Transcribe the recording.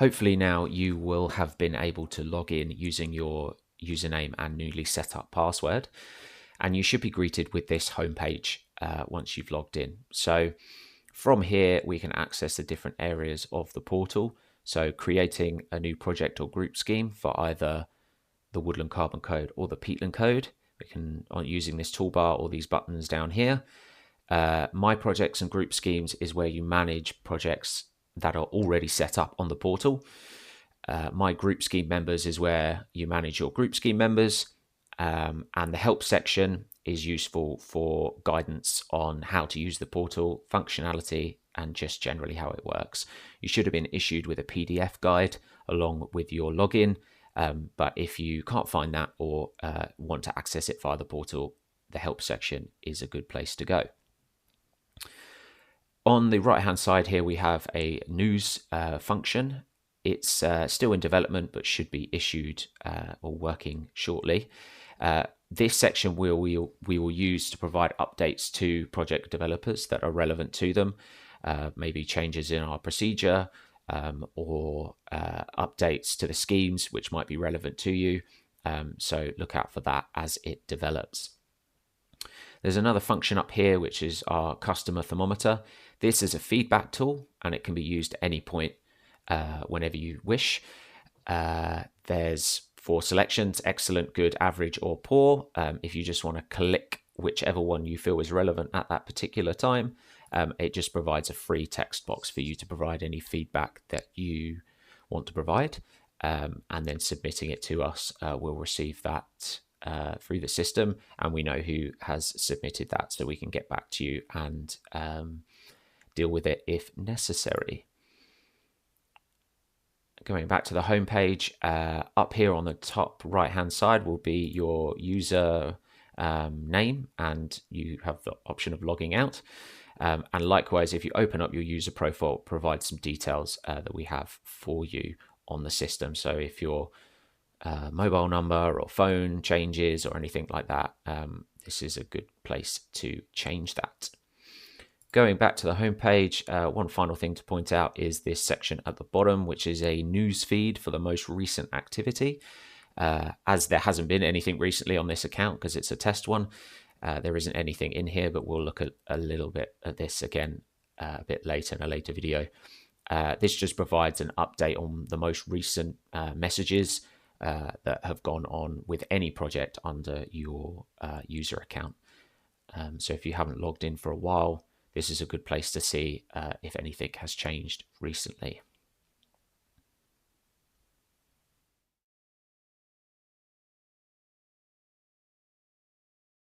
Hopefully now you will have been able to log in using your username and newly set up password, and you should be greeted with this homepage once you've logged in. So from here, we can access the different areas of the portal. So creating a new project or group scheme for either the Woodland Carbon Code or the Peatland Code. We can, using this toolbar or these buttons down here. My projects and group schemes is where you manage projects that are already set up on the portal. My group scheme members is where you manage your group scheme members. And the help section is useful for guidance on how to use the portal, functionality, and just generally how it works. You should have been issued with a PDF guide along with your login. But if you can't find that or want to access it via the portal, the help section is a good place to go. On the right hand side here, we have a news function. It's still in development, but should be issued or working shortly. This section we will use to provide updates to project developers that are relevant to them, maybe changes in our procedure, or updates to the schemes which might be relevant to you. So look out for that as it develops. There's another function up here, which is our customer thermometer. This is a feedback tool, and it can be used at any point whenever you wish. There's 4 selections: excellent, good, average, or poor. If you just want to click whichever one you feel is relevant at that particular time, it just provides a free text box for you to provide any feedback that you want to provide. And then submitting it to us, we'll receive that through the system, and we know who has submitted that, so we can get back to you and deal with it if necessary. Going back to the home page, up here on the top right hand side will be your user name, and you have the option of logging out. And likewise, if you open up your user profile, provide some details that we have for you on the system. So if your mobile number or phone changes or anything like that, this is a good place to change that. Going back to the home page, one final thing to point out is this section at the bottom, which is a news feed for the most recent activity. As there hasn't been anything recently on this account because it's a test one, there isn't anything in here, but we'll look at a little bit at this again a bit later in a later video. This just provides an update on the most recent messages that have gone on with any project under your user account. So if you haven't logged in for a while, this is a good place to see if anything has changed recently.